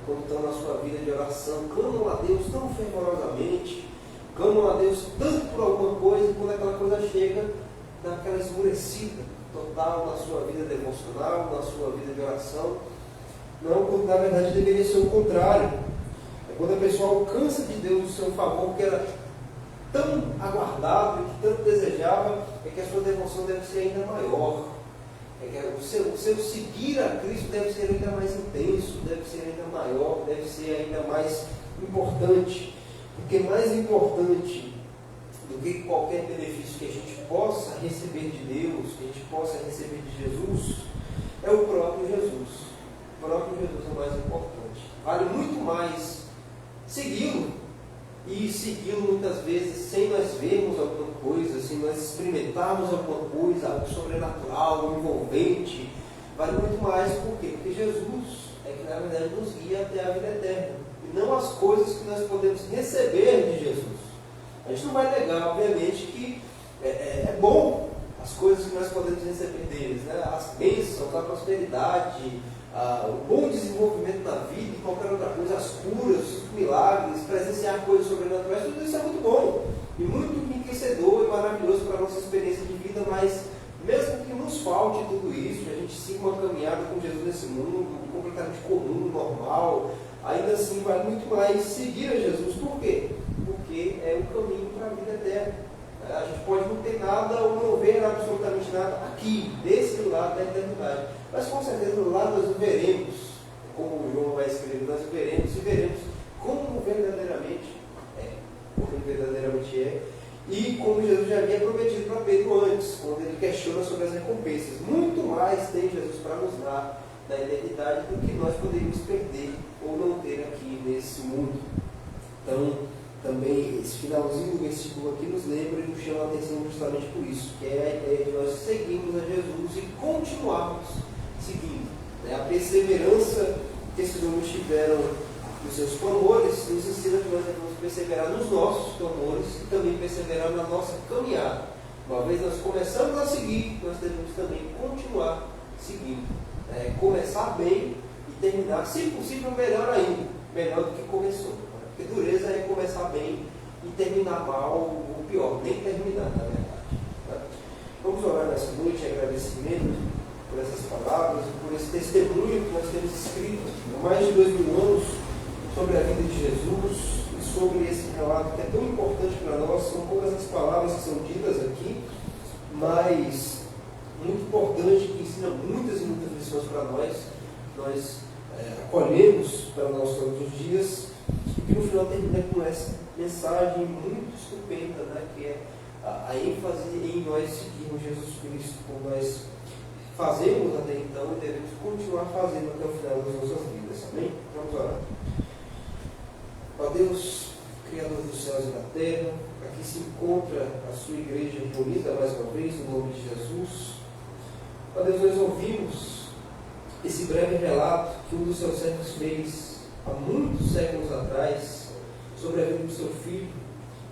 quando estão na sua vida de oração, clamam a Deus tão fervorosamente, clamam a Deus tanto por alguma coisa, e quando aquela coisa chega, dá aquela esmorecida total na sua vida devocional, na sua vida de oração. Não, quando na verdade deveria ser o contrário. É quando a pessoa alcança de Deus o seu favor, que era tão aguardado e que tanto desejava, é que a sua devoção deve ser ainda maior. É que o seu seguir a Cristo deve ser ainda mais intenso, deve ser ainda maior, deve ser ainda mais importante. Porque mais importante do que qualquer benefício que a gente possa receber de Deus, que a gente possa receber de Jesus, é o próprio Jesus. O próprio Jesus é o mais importante. Vale muito mais segui-lo, e segui-lo muitas vezes sem nós vermos alguma coisa, sem nós experimentarmos alguma coisa, algo sobrenatural, envolvente, vale muito mais. Por quê? Porque Jesus é que na verdade nos guia até a vida eterna, e não as coisas que nós podemos receber de Jesus. A gente não vai negar, obviamente, que é bom as coisas que nós podemos receber deles, né? As bênçãos, a prosperidade, o bom desenvolvimento na vida e qualquer outra coisa, as curas, os milagres, presenciar coisas sobrenaturais, tudo isso é muito bom e muito enriquecedor e maravilhoso para a nossa experiência de vida, mas mesmo que nos falte tudo isso, a gente siga uma caminhada com Jesus nesse mundo completamente comum, normal, ainda assim vale muito mais seguir a Jesus. Por quê? Porque é o caminho para a vida eterna. A gente pode não ter nada ou não ver absolutamente nada aqui, desse lado da eternidade. Mas com certeza lá nós veremos, como o João vai escrever, nós veremos e veremos como verdadeiramente é, e como Jesus já havia prometido para Pedro antes, quando ele questiona sobre as recompensas. Muito mais tem Jesus para nos dar na eternidade do que nós poderíamos perder ou não ter aqui nesse mundo. Então, também esse finalzinho do versículo aqui nos lembra e nos chama a atenção justamente por isso, que é a ideia de nós seguirmos a Jesus e continuarmos seguindo. A perseverança que esses homens tiveram nos seus clamores nos ensina que nós devemos perseverar nos nossos clamores e também perseverar na nossa caminhada. Uma vez nós começamos a seguir, nós devemos também continuar seguindo. Começar bem e terminar, se possível, melhor ainda, melhor do que começou. Porque dureza é começar bem e terminar mal, ou pior, nem terminar, na verdade. Tá? Vamos orar nessa noite em agradecimento por essas palavras e por esse testemunho que nós temos escrito há mais de 2000 anos sobre a vida de Jesus e sobre esse relato que é tão importante para nós. São poucas as palavras que são ditas aqui, mas muito importante, que ensina muitas e muitas lições para nós. Nós acolhemos para nós todos os dias. E no final termina com essa mensagem muito estupenda, né? Que é a ênfase em nós seguirmos Jesus Cristo, como nós fazemos até então e devemos continuar fazendo até o final das nossas vidas. Amém? Vamos orar. Ó Deus, Criador dos céus e da terra, aqui se encontra a sua igreja reunida mais uma vez no nome de Jesus. Ó Deus, nós ouvimos esse breve relato que um dos seus servos fez há muitos séculos atrás, sobre a vida do seu filho,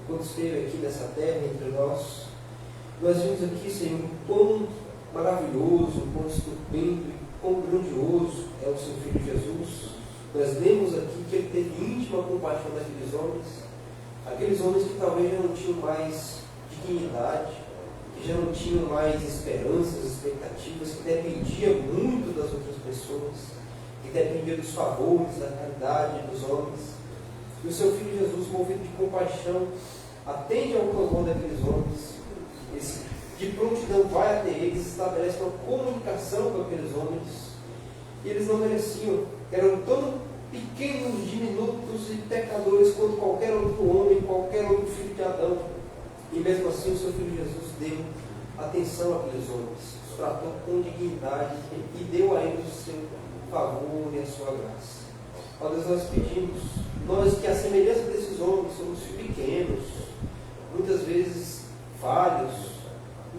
quando esteve aqui nessa terra entre nós. Nós vimos aqui, Senhor, quão maravilhoso, quão estupendo e quão grandioso é o seu filho Jesus. Nós lemos aqui que ele teve íntima compaixão daqueles homens que talvez já não tinham mais dignidade, que já não tinham mais esperanças, expectativas, que dependiam muito das outras pessoas, que dependia dos favores, da caridade dos homens. E o seu filho Jesus, movido de compaixão, atende ao clamor daqueles homens, de prontidão vai até eles, estabelece uma comunicação com aqueles homens, e eles não mereciam, eram tão pequenos, diminutos e pecadores quanto qualquer outro homem, qualquer outro filho de Adão, e mesmo assim o seu filho Jesus deu atenção àqueles homens, os tratou com dignidade e deu a eles o seu favor e a sua graça. Ó Deus, nós pedimos, nós que a semelhança desses homens somos pequenos, muitas vezes falhos,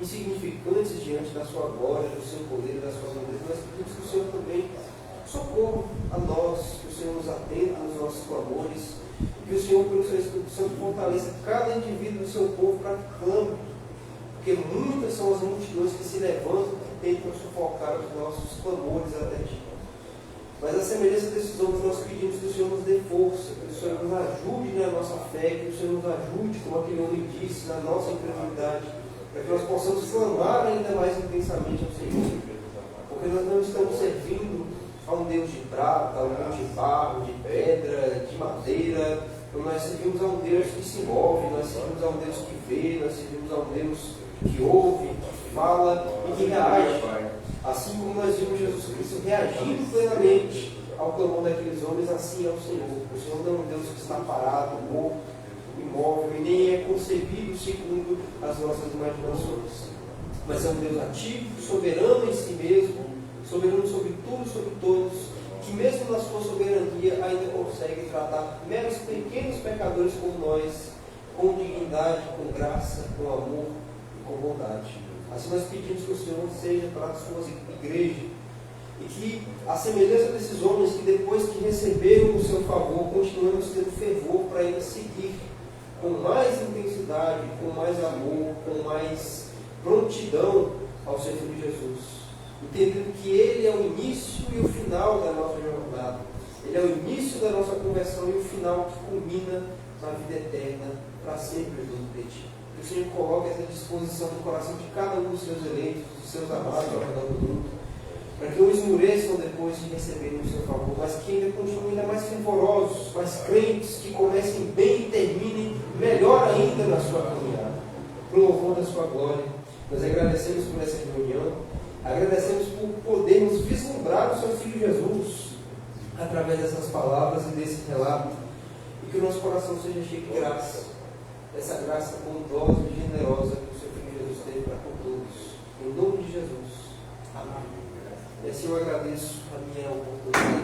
insignificantes diante da sua glória, do seu poder e da sua grandeza, nós pedimos que o Senhor também socorra a nós, que o Senhor nos atenda nos nossos clamores, que o Senhor, pelo seu Espírito Santo, fortaleça cada indivíduo do seu povo para que clame, porque muitas são as multidões que se levantam e tentam sufocar os nossos clamores até ti. Mas a semelhança desses homens, nós pedimos que o Senhor nos dê força, que o Senhor nos ajude na nossa fé, que o Senhor nos ajude, como aquele homem disse, na nossa incredulidade, para que nós possamos clamar ainda mais intensamente ao Senhor. Porque nós não estamos servindo a um Deus de prata, a um Deus de barro, de pedra, de madeira. Então nós servimos a um Deus que se move, nós servimos a um Deus que vê, nós servimos a um Deus que ouve, que fala e que reage. Assim como nós vimos Jesus Cristo reagindo plenamente ao clamor daqueles homens, assim é o Senhor. O Senhor não é um Deus que está parado, morto, imóvel, e nem é concebido segundo as nossas imaginações. Mas é um Deus ativo, soberano em si mesmo, soberano sobre tudo e sobre todos, que mesmo na sua soberania ainda consegue tratar meros pequenos pecadores como nós, com dignidade, com graça, com amor e com bondade. Assim nós pedimos que o Senhor seja para a sua igreja E que, a semelhança desses homens que depois que receberam o seu favor, continuamos tendo fervor para ainda seguir com mais intensidade, com mais amor, com mais prontidão ao serviço de Jesus. Entendendo que Ele é o início e o final da nossa jornada. Ele é o início da nossa conversão e o final que culmina na vida eterna, para sempre junto de Ti. Que o Senhor coloque essa disposição no coração de cada um dos seus eleitos, dos seus amados ao redor do mundo, para que não esmoreçam depois de receberem o seu favor, mas que ainda continuem ainda mais fervorosos, mais crentes, que comecem bem e terminem melhor ainda na sua caminhada, para o louvor da sua glória. Nós agradecemos por essa reunião, agradecemos por podermos vislumbrar o seu Filho Jesus através dessas palavras e desse relato, e que o nosso coração seja cheio de graça, essa graça bondosa e generosa que o seu Filho Jesus teve para com todos. Em nome de Jesus. Amém. E assim eu agradeço a minha oportunidade.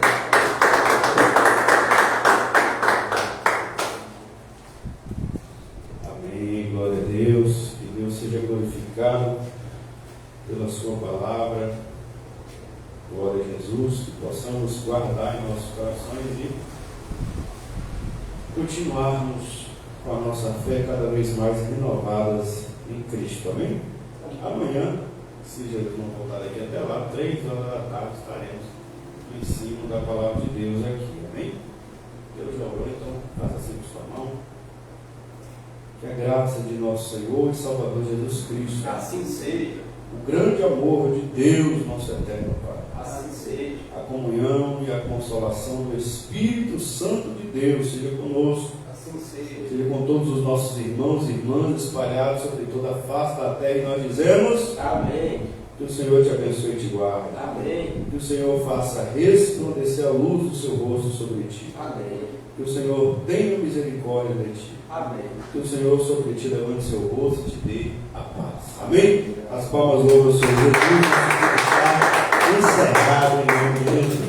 Amém. Glória a Deus. Que Deus seja glorificado pela sua palavra. Glória a Jesus. Que possamos guardar em nossos corações e continuarmos com a nossa fé cada vez mais renovadas em Cristo. Amém? Amanhã, se Jesus não voltar daqui até lá, 3 horas da tarde, estaremos no ensino da palavra de Deus aqui. Amém? Deus já orou, então faça assim com sua mão. Que a graça de nosso Senhor e Salvador Jesus Cristo, Assim seja. o grande amor de Deus, nosso eterno Pai, Assim seja. a comunhão e a consolação do Espírito Santo de Deus seja conosco, Assim seja. seja com todos os nossos irmãos e irmãs espalhados sobre toda a face da terra, e nós dizemos: Amém. que o Senhor te abençoe e te guarde. Amém. Que o Senhor faça resplandecer a luz do seu rosto sobre ti. Amém. Que o Senhor tenha misericórdia de ti. Amém. Que o Senhor sobre ti levante seu rosto e te dê a paz. Amém? As palmas louvam o Senhor Jesus. Está encerrado em nome de Jesus.